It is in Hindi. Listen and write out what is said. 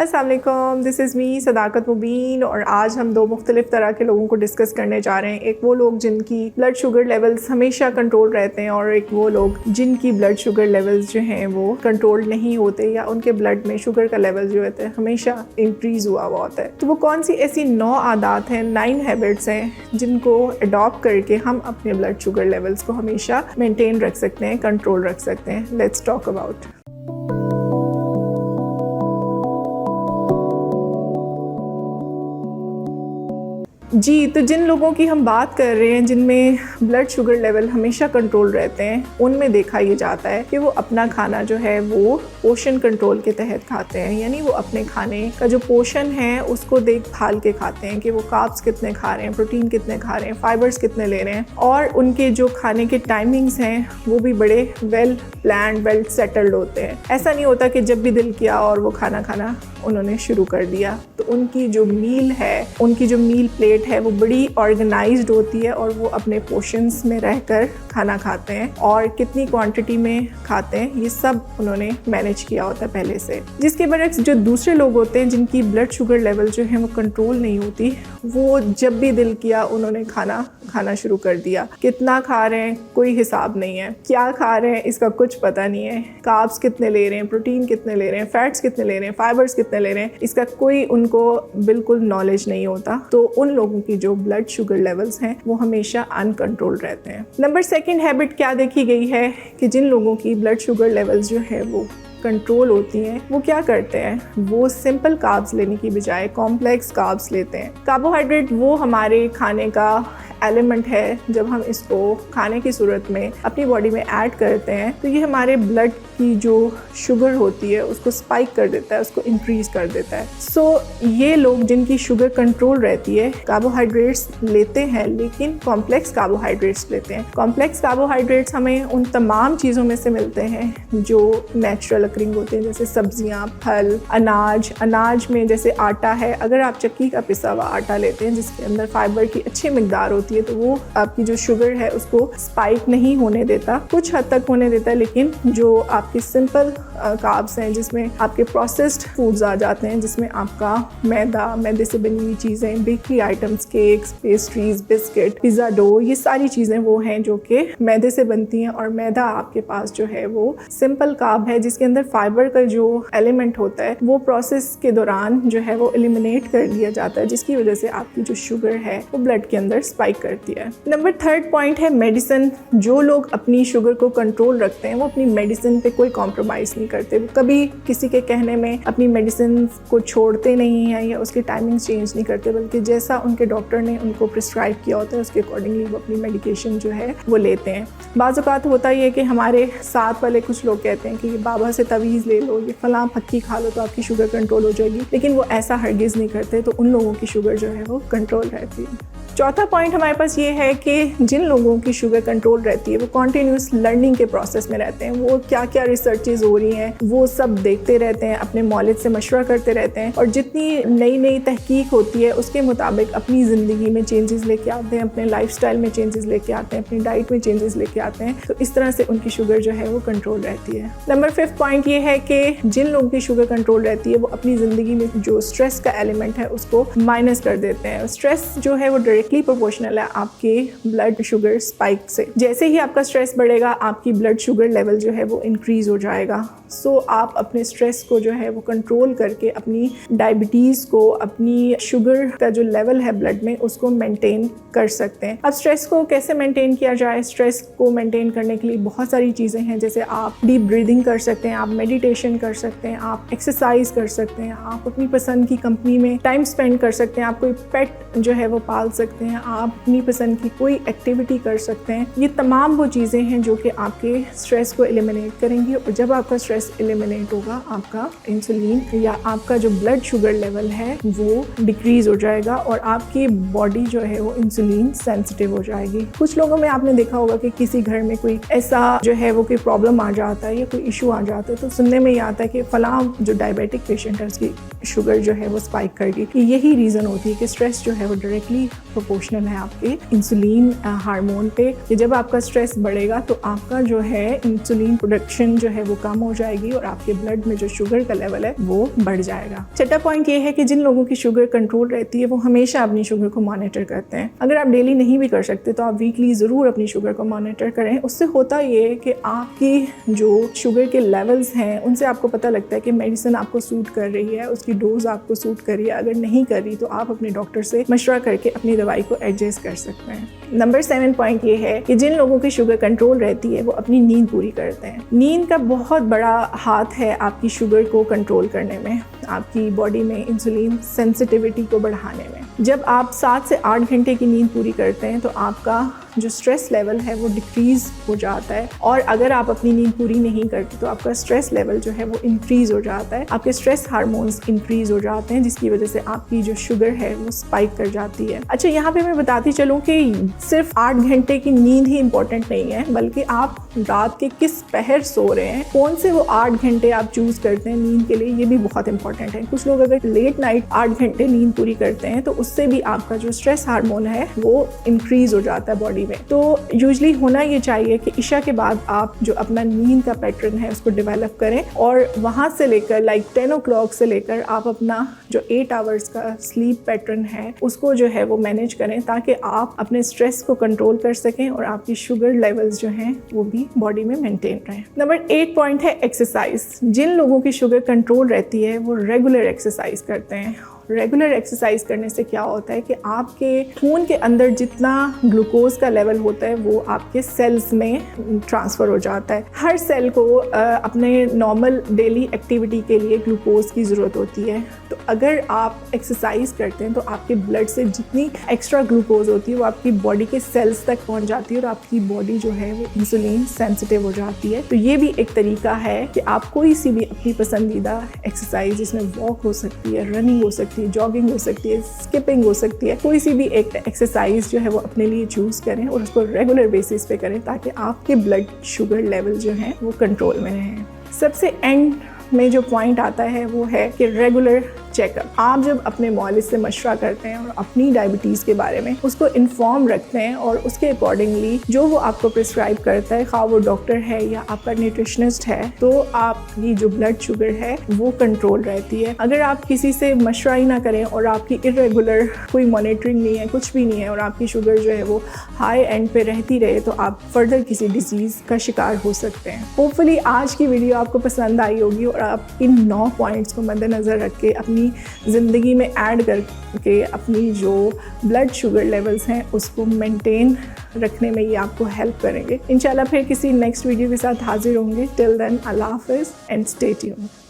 अस्सलाम वालेकुम, दिस इज़ मी सदाकत मुबीन और आज हम दो मुख्तलिफ तरह के लोगों को डिस्कस करने जा रहे हैं। एक वो लोग जिनकी ब्लड शुगर लेवल्स हमेशा कंट्रोल रहते हैं और एक वो लोग जिनकी ब्लड शुगर लेवल्स जो हैं वो कंट्रोल नहीं होते या उनके ब्लड में शुगर का लेवल जो होता है हमेशा इंक्रीज़ हुआ होता है। तो वो कौन सी ऐसी 9 आदत हैं, 9 हैबिट्स हैं जिनको अडॉप्ट करके हम अपने ब्लड शुगर लेवल्स को हमेशा मेंटेन रख सकते हैं, कंट्रोल रख सकते हैं। Let's talk about. जी, तो जिन लोगों की हम बात कर रहे हैं जिनमें ब्लड शुगर लेवल हमेशा कंट्रोल रहते हैं, उनमें देखा ये जाता है कि वो अपना खाना जो है वो पोषण कंट्रोल के तहत खाते हैं। यानी वो अपने खाने का जो पोषण है उसको देखभाल के खाते हैं कि वो कार्ब्स कितने खा रहे हैं, प्रोटीन कितने खा रहे हैं, फाइबर्स कितने ले रहे हैं और उनके जो खाने के टाइमिंग्स हैं वो भी बड़े वेल प्लान्ड, वेल सेटल्ड होते हैं। ऐसा नहीं होता कि जब भी दिल किया और वो खाना खाना उन्होंने शुरू कर दिया। तो उनकी जो मील है, उनकी जो मील प्लेट है वो बड़ी ऑर्गेनाइज्ड होती है और वो अपने पोर्शंस में रहकर खाना खाते हैं और कितनी क्वांटिटी में खाते हैं ये सब उन्होंने मैनेज किया होता है पहले से। जिसके बरक्स जो दूसरे लोग होते हैं जिनकी ब्लड शुगर लेवल जो है वो कंट्रोल नहीं होती, वो जब भी दिल किया उन्होंने खाना शुरू कर दिया। कितना खा रहे हैं कोई हिसाब नहीं है, क्या खा रहे हैं इसका कुछ पता नहीं है, कार्ब्स कितने ले रहे हैं, प्रोटीन कितने ले रहे हैं, फैट्स कितने ले रहे हैं, फाइबर्स कितने ले रहे हैं, इसका कोई उनको बिल्कुल नॉलेज नहीं होता। तो उन लोगों की जो ब्लड शुगर लेवल्स हैं वो हमेशा अनकंट्रोल रहते हैं। नंबर 2 हैबिट क्या देखी गई है कि जिन लोगों की ब्लड शुगर लेवल्स जो है वो कंट्रोल होती हैं, वो क्या करते हैं, वो सिंपल कार्ब्स लेने की बजाय कॉम्प्लेक्स कार्ब्स लेते हैं। कार्बोहाइड्रेट वो हमारे खाने का एलिमेंट है, जब हम इसको खाने की सूरत में अपनी बॉडी में ऐड करते हैं तो ये हमारे ब्लड की जो शुगर होती है उसको स्पाइक कर देता है, उसको इंक्रीज कर देता है। सो ये लोग जिनकी शुगर कंट्रोल रहती है कार्बोहाइड्रेट्स लेते हैं, लेकिन कॉम्प्लेक्स कार्बोहाइड्रेट्स लेते हैं। कॉम्प्लेक्स कार्बोहाइड्रेट्स हमें उन तमाम चीज़ों में से मिलते हैं जो नेचुरल अकरिंग होते हैं, जैसे सब्जियां, फल, अनाज में जैसे आटा है। अगर आप चक्की का पिसा हुआ आटा लेते हैं जिसके अंदर फाइबर की अच्छी मिकदार होती है तो वो आपकी जो शुगर है उसको स्पाइक नहीं होने देता, कुछ हद तक होने देता है। लेकिन जो आपकी सिंपल कार्ब्स हैं जिसमें आपके प्रोसेस्ड फूड्स आ जाते हैं, जिसमें आपका मैदे से बनी हुई चीज़ें, bakery items, cakes, pastries, biscuit, pizza dough, ये सारी चीज़ें वो हैं जो कि मैदे से बनती हैं। और मैदा आपके पास जो है वो सिंपल कार्ब है जिसके अंदर फाइबर का जो एलिमेंट होता है वो प्रोसेस के दौरान जो है वो एलिमिनेट कर दिया जाता है, जिसकी वजह से आपकी जो शुगर है वो ब्लड के अंदर स्पाइक करती है। नंबर 3 पॉइंट है मेडिसिन। जो लोग अपनी शुगर को कंट्रोल रखते हैं वो अपनी मेडिसिन पे कोई कॉम्प्रोमाइज़ नहीं करते, वो कभी किसी के कहने में अपनी मेडिसिन को छोड़ते नहीं हैं या उसकी टाइमिंग चेंज नहीं करते, बल्कि जैसा उनके डॉक्टर ने उनको प्रिस्क्राइब किया होता है उसके अकॉर्डिंगली वो अपनी मेडिकेशन जो है वो लेते हैं। बाज़ औक़ात होता ही है कि हमारे साथ वाले कुछ लोग कहते हैं कि बाबा से तवीज़ ले लो, ये फलां फक्की खा लो तो आपकी शुगर कंट्रोल हो जाएगी, लेकिन वो ऐसा हरगिज़ नहीं करते। तो उन लोगों की शुगर जो है वो कंट्रोल रहती है। 4था पॉइंट हमारे पास ये है कि जिन लोगों की शुगर कंट्रोल रहती है वो कॉन्टीन्यूस लर्निंग के प्रोसेस में रहते हैं। वो क्या क्या रिसर्चेज हो रही हैं वो सब देखते रहते हैं, अपने मौलिद से मशवरा करते रहते हैं और जितनी नई नई तहकीक होती है उसके मुताबिक अपनी ज़िंदगी में चेंजेस लेके आते हैं, अपने लाइफस्टाइल में चेंजेस लेके आते हैं, अपनी डाइट में चेंजेस लेके आते हैं। तो इस तरह से उनकी शुगर जो है वो कंट्रोल रहती है। नंबर 5 पॉइंट ये है कि जिन लोगों की शुगर कंट्रोल रहती है वो अपनी ज़िंदगी में जो स्ट्रेस का एलिमेंट है उसको माइनस कर देते हैं। स्ट्रेस जो है वो डायरेक्टली प्रोपोर्शनल है आपके ब्लड शुगर स्पाइक से। जैसे ही आपका स्ट्रेस बढ़ेगा आपकी ब्लड शुगर लेवल जो है वो इंक्रीज हो जाएगा। सो आप अपने स्ट्रेस को जो है वो कंट्रोल करके अपनी डायबिटीज़ को, अपनी शुगर का जो लेवल है ब्लड में उसको मेंटेन कर सकते हैं। अब स्ट्रेस को कैसे मेंटेन किया जाए? स्ट्रेस को मेंटेन करने के लिए बहुत सारी चीज़ें हैं, जैसे आप डीप ब्रीदिंग कर सकते हैं, आप मेडिटेशन कर सकते हैं, आप एक्सरसाइज कर सकते हैं, आप अपनी पसंद की कंपनी में टाइम स्पेंड कर सकते हैं, आप कोई पेट जो है वो पाल सकते हैं, आप अपनी पसंद की कोई एक्टिविटी कर सकते हैं। ये तमाम वो चीज़ें हैं जो कि आपके स्ट्रेस को एलिमिनेट करेंगी और जब आपका स्ट्रेस एलिमिनेट होगा आपका इंसुलिन या आपका जो ब्लड शुगर लेवल है वो डिक्रीज हो जाएगा और आपकी बॉडी जो है वो इंसुलिन सेंसिटिव हो जाएगी। कुछ लोगों में आपने देखा होगा कि किसी घर में कोई ऐसा जो है वो कोई प्रॉब्लम आ जाता है या कोई इशू आ जाता है तो सुनने में ये आता है कि फलां जो डायबिटिक पेशेंट है उसकी शुगर जो है वो स्पाइक कर गई। यही रीज़न होती है कि स्ट्रेस जो है वो डायरेक्टली प्रोपोर्शनल है आपके इंसुलिन हार्मोन पे, कि जब आपका स्ट्रेस बढ़ेगा तो आपका जो है इंसुलिन प्रोडक्शन जो है वो कम हो जाएगी और आपके ब्लड में जो शुगर का लेवल है वो बढ़ जाएगा। छठा पॉइंट ये है कि जिन लोगों की शुगर कंट्रोल रहती है वो हमेशा अपनी शुगर को मॉनिटर करते हैं। अगर आप डेली नहीं भी कर सकते तो आप वीकली ज़रूर अपनी शुगर को मॉनिटर करें। उससे होता ये है कि आपकी जो शुगर के लेवल्स हैं उनसे आपको पता लगता है कि मेडिसिन आपको सूट कर रही है, उसकी डोज आपको सूट कर रही है। अगर नहीं कर रही तो आप अपने डॉक्टर से मशवरा करके अपनी दवाई को एडजस्ट कर सकते हैं। नंबर 7 पॉइंट ये है कि जिन लोगों की शुगर कंट्रोल रहती है वो अपनी नींद पूरी करते हैं। नींद का बहुत बड़ा हाथ है आपकी शुगर को कंट्रोल करने में, आपकी बॉडी में इंसुलिन सेंसिटिविटी को बढ़ाने में। जब आप 7 से 8 घंटे की नींद पूरी करते हैं तो आपका जो स्ट्रेस लेवल है वो डिक्रीज़ हो जाता है, और अगर आप अपनी नींद पूरी नहीं करते तो आपका स्ट्रेस लेवल जो है वो इंक्रीज़ हो जाता है, आपके स्ट्रेस हार्मोन्स इंक्रीज़ हो जाते हैं, जिसकी वजह से आपकी जो शुगर है वो स्पाइक कर जाती है। अच्छा, यहाँ पे मैं बताती चलूँ कि सिर्फ 8 घंटे की नींद ही इंपॉर्टेंट नहीं है, बल्कि आप रात के किस पहर सो रहे हैं, कौन से वो 8 घंटे आप चूज़ करते हैं नींद के लिए, ये भी बहुत इंपॉर्टेंट है। कुछ लोग अगर लेट नाइट 8 घंटे नींद पूरी करते हैं तो उससे भी आपका जो स्ट्रेस हार्मोन है वो इंक्रीज़ हो जाता है बॉडी में। तो यूजली होना ये चाहिए कि इशा के बाद आप जो अपना नींद का पैटर्न है उसको डेवलप करें, और वहाँ से लेकर 10 o'clock से लेकर आप अपना जो 8 आवर्स का स्लीप पैटर्न है उसको जो है वो मैनेज करें, ताकि आप अपने स्ट्रेस को कंट्रोल कर सकें और आपकी शुगर लेवल्स जो हैं वो भी बॉडी में मेंटेन रहें। नंबर 8 पॉइंट है एक्सरसाइज। जिन लोगों की शुगर कंट्रोल रहती है वो रेगुलर एक्सरसाइज करते हैं। रेगुलर एक्सरसाइज करने से क्या होता है कि आपके खून के अंदर जितना ग्लूकोज का लेवल होता है वो आपके सेल्स में ट्रांसफ़र हो जाता है। हर सेल को अपने नॉर्मल डेली एक्टिविटी के लिए ग्लूकोज की ज़रूरत होती है। तो अगर आप एक्सरसाइज करते हैं तो आपके ब्लड से जितनी एक्स्ट्रा ग्लूकोज होती है वो आपकी बॉडी के सेल्स तक पहुंच जाती है और आपकी बॉडी जो है वो इंसुलिन सेंसिटिव हो जाती है। तो ये भी एक तरीका है कि आप कोई सी भी अपनी पसंदीदा एक्सरसाइज, जिसमें वॉक हो सकती है, रनिंग हो सकती है, जॉगिंग हो सकती है, स्किपिंग हो सकती है, कोई सी भी एक एक्सरसाइज जो है वो अपने लिए चूज़ करें और उसको रेगुलर बेसिस पे करें, ताकि आपके ब्लड शुगर लेवल जो हैं वो कंट्रोल में रहें। सबसे एंड में जो पॉइंट आता है वो है कि रेगुलर चेकअप। आप जब अपने मॉलिज से मशवरा करते हैं और अपनी डायबिटीज़ के बारे में उसको इन्फॉर्म रखते हैं और उसके अकॉर्डिंगली जो वो आपको प्रिस्क्राइब करता है, खा वो डॉक्टर है या आपका न्यूट्रिशनिस्ट है, तो आपकी जो ब्लड शुगर है वो कंट्रोल रहती है। अगर आप किसी से मशवरा ही ना करें और आपकी इरेगुलर कोई मॉनिटरिंग नहीं है, कुछ भी नहीं है, और आपकी शुगर जो है वो हाई एंड पे रहती रहे, तो आप फर्दर किसी डिजीज़ का शिकार हो सकते हैं। होपफुली आज की वीडियो आपको पसंद आई होगी और आप इन 9 पॉइंट्स को मद्देनज़र रख के अपनी ज़िंदगी में ऐड करके अपनी जो ब्लड शुगर लेवल्स हैं उसको मेंटेन रखने में ये आपको हेल्प करेंगे। इंशाल्लाह फिर किसी नेक्स्ट वीडियो के साथ हाजिर होंगे। टिल देन, अल्लाह हाफ़िज़ एंड स्टे ट्यून्ड।